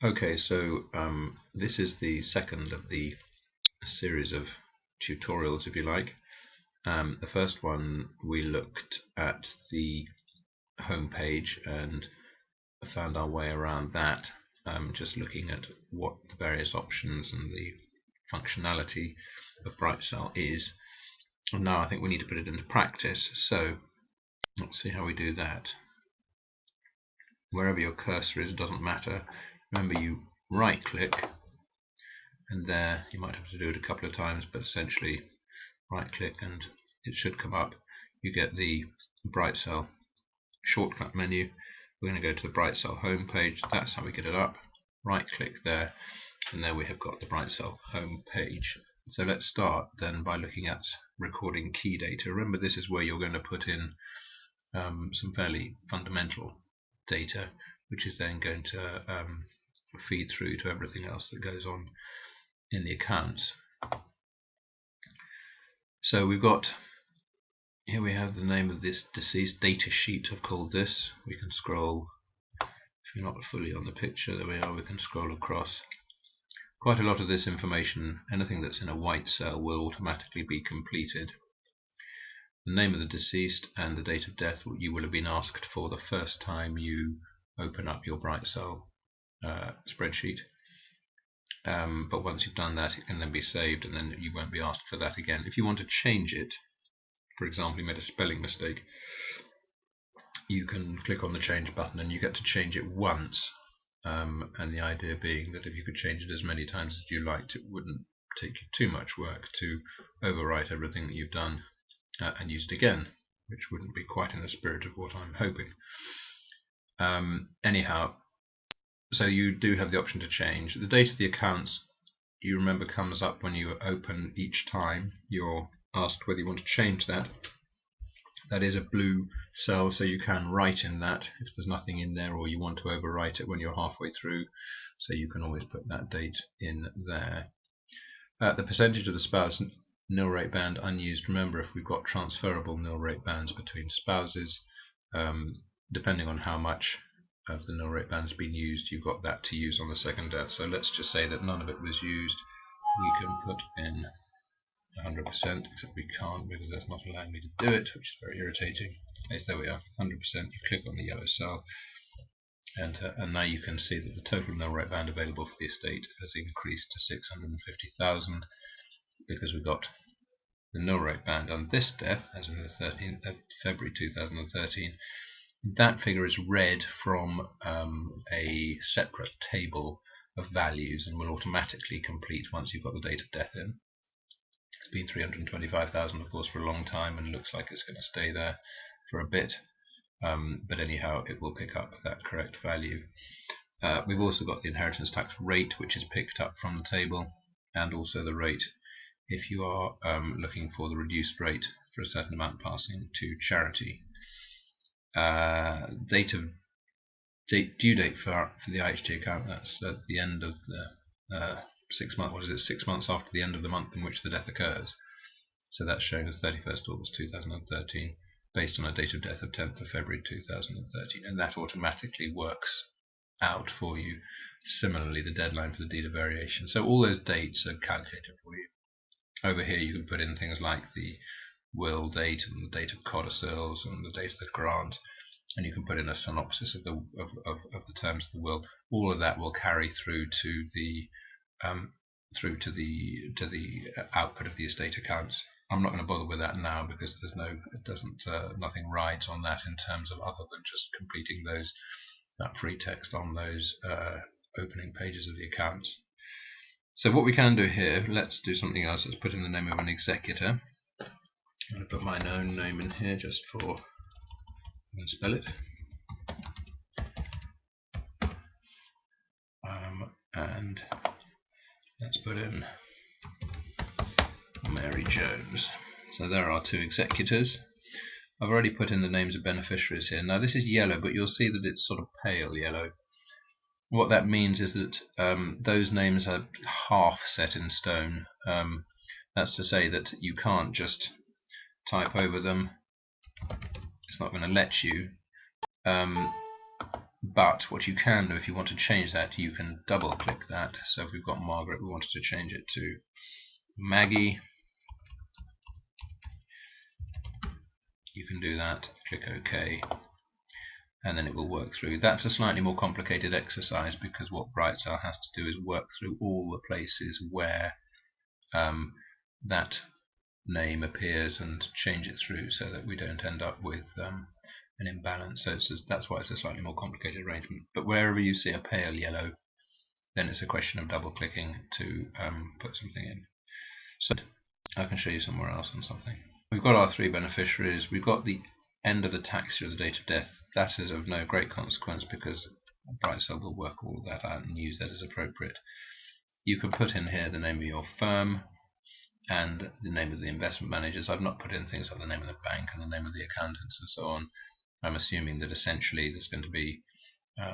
Okay, so this is the second of the series of tutorials, if you like. The first one we looked at the home page and found our way around that, just looking at what the various options and the functionality of BrightCell is. And now I think we need to put it into practice, so let's see how we do that. Wherever your cursor is, doesn't matter. Remember, you right click, and there you might have to do it a couple of times, but essentially right click and it should come up. You get the BrightCell shortcut menu. We're going to go to the BrightCell home page. That's how we get it up. Right click there, and there we have got the BrightCell home page. So let's start then by looking at recording key data. Remember, this is where you're going to put in some fairly fundamental data, which is then going to feed through to everything else that goes on in the accounts. So we've got, here we have the name of this deceased data sheet, I've called this. We can scroll, if you're not fully on the picture, there we are, we can scroll across. Quite a lot of this information, anything that's in a white cell, will automatically be completed. The name of the deceased and the date of death you will have been asked for the first time you open up your BrightCell spreadsheet. But once you've done that, it can then be saved, and then you won't be asked for that again. If you want to change it, for example, you made a spelling mistake, you can click on the change button and you get to change it once. And the idea being that if you could change it as many times as you liked, it wouldn't take you too much work to overwrite everything that you've done and use it again, which wouldn't be quite in the spirit of what I'm hoping. Anyhow, so you do have the option to change. The date of the accounts, you remember, comes up when you open each time you're asked whether you want to change that. That is a blue cell, so you can write in that if there's nothing in there, or you want to overwrite it when you're halfway through, so you can always put that date in there. The percentage of the spouse nil rate band unused. Remember, if we've got transferable nil rate bands between spouses, depending on how much of the nil rate band's been used, you've got that to use on the second death. So let's just say that none of it was used. We can put in 100%, except we can't because that's not allowing me to do it, which is very irritating. Yes, there we are, 100%. You click on the yellow cell, and now you can see that the total nil rate band available for the estate has increased to 650,000 because we got the nil rate band on this death, as of the 13th of February 2013. That figure is read from a separate table of values and will automatically complete once you've got the date of death in. It's been 325,000, of course, for a long time, and looks like it's going to stay there for a bit. But anyhow, it will pick up that correct value. We've also got the inheritance tax rate, which is picked up from the table, and also the rate if you are looking for the reduced rate for a certain amount passing to charity. Due date for the IHT account, that's at the end of the 6 months. What is it? 6 months after the end of the month in which the death occurs. So that's shown as 31st August 2013, based on a date of death of 10th of February 2013, and that automatically works out for you. Similarly, the deadline for the deed of variation. So all those dates are calculated for you. Over here, you can put in things like the will date and the date of codicils and the date of the grant, and you can put in a synopsis of the terms of the will. All of that will carry through to the output of the estate accounts. I'm not going to bother with that now because there's nothing rides on that in terms of other than just completing that free text on those opening pages of the accounts. So what we can do here, let's do something else. Let's put in the name of an executor. I'm going to put my own name in here just for, I'm going to spell it. And let's put in Mary Jones. So there are two executors. I've already put in the names of beneficiaries here. Now this is yellow, but you'll see that it's sort of pale yellow. What that means is that those names are half set in stone. That's to say that you can't just type over them. It's not going to let you. But what you can do, if you want to change that, you can double click that. So if we've got Margaret, we wanted to change it to Maggie, you can do that, click OK, and then it will work through. That's a slightly more complicated exercise because what BrightCell has to do is work through all the places where that name appears and change it through so that we don't end up with an imbalance. So that's why it's a slightly more complicated arrangement. But wherever you see a pale yellow, then it's a question of double clicking to put something in. So I can show you somewhere else on something. We've got our 3 beneficiaries. We've got the end of the tax year, the date of death. That is of no great consequence because BrightCell will work all of that out and use that as appropriate. You can put in here the name of your firm and the name of the investment managers. I've not put in things like the name of the bank and the name of the accountants and so on. I'm assuming that essentially there's going to be a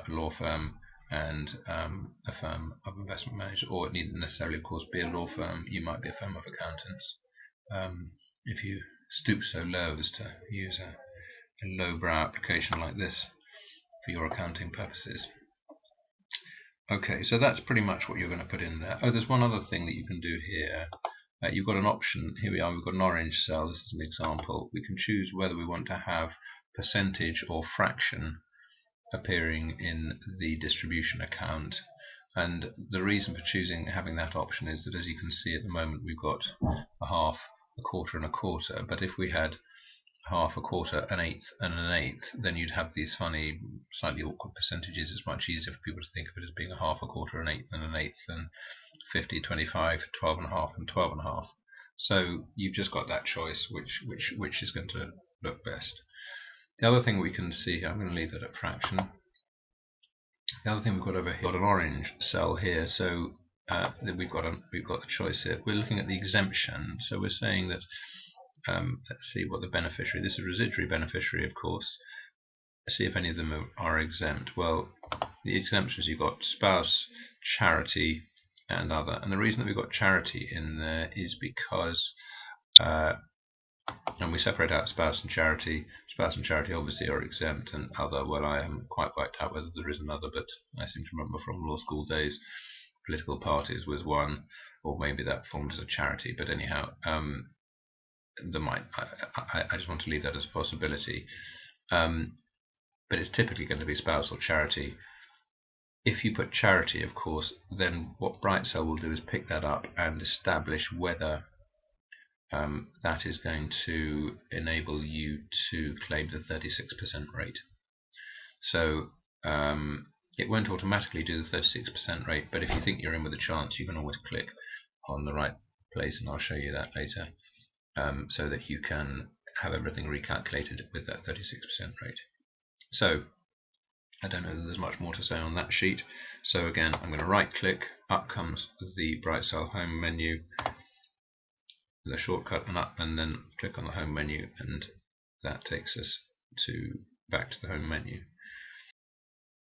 law firm and a firm of investment managers, or it needn't necessarily, of course, be a law firm. You might be a firm of accountants. If you stoop so low as to use a lowbrow application like this for your accounting purposes. Okay, so that's pretty much what you're going to put in there. Oh, there's one other thing that you can do here. You've got an option. Here we are, we've got an orange cell. This is an example. We can choose whether we want to have percentage or fraction appearing in the distribution account. And the reason for having that option is that, as you can see at the moment, we've got a half, a quarter, and a quarter. But if we had half, a quarter, an eighth, and an eighth, then you'd have these funny, slightly awkward percentages. It's much easier for people to think of it as being a half, a quarter, an eighth, and an eighth, than 50, 25, 12 and a half, and 12 and a half. So you've just got that choice, which is going to look best. The other thing we can see here, I'm going to leave that at fraction. The other thing we've got over here, we've got an orange cell here, so we've got the choice here. We're looking at the exemption, so we're saying that let's see what the beneficiary. This is a residuary beneficiary, of course. Let's see if any of them are exempt. Well, the exemptions, you've got spouse, charity, and other. And the reason that we've got charity in there is because and we separate out spouse and charity. Spouse and charity obviously are exempt, and other, well, I haven't quite worked out whether there is another, but I seem to remember from law school days political parties was one, or maybe that formed as a charity. But anyhow, there might. I just want to leave that as a possibility. But it's typically going to be spouse or charity. If you put charity, of course, then what BrightCell will do is pick that up and establish whether that is going to enable you to claim the 36% rate. So it won't automatically do the 36% rate, but if you think you're in with a chance, you can always click on the right place, and I'll show you that later, so that you can have everything recalculated with that 36% rate. So I don't know that there's much more to say on that sheet. So again, I'm going to right click, up comes the BrightCell home menu, the shortcut, and up, and then click on the home menu, and that takes us back to the home menu.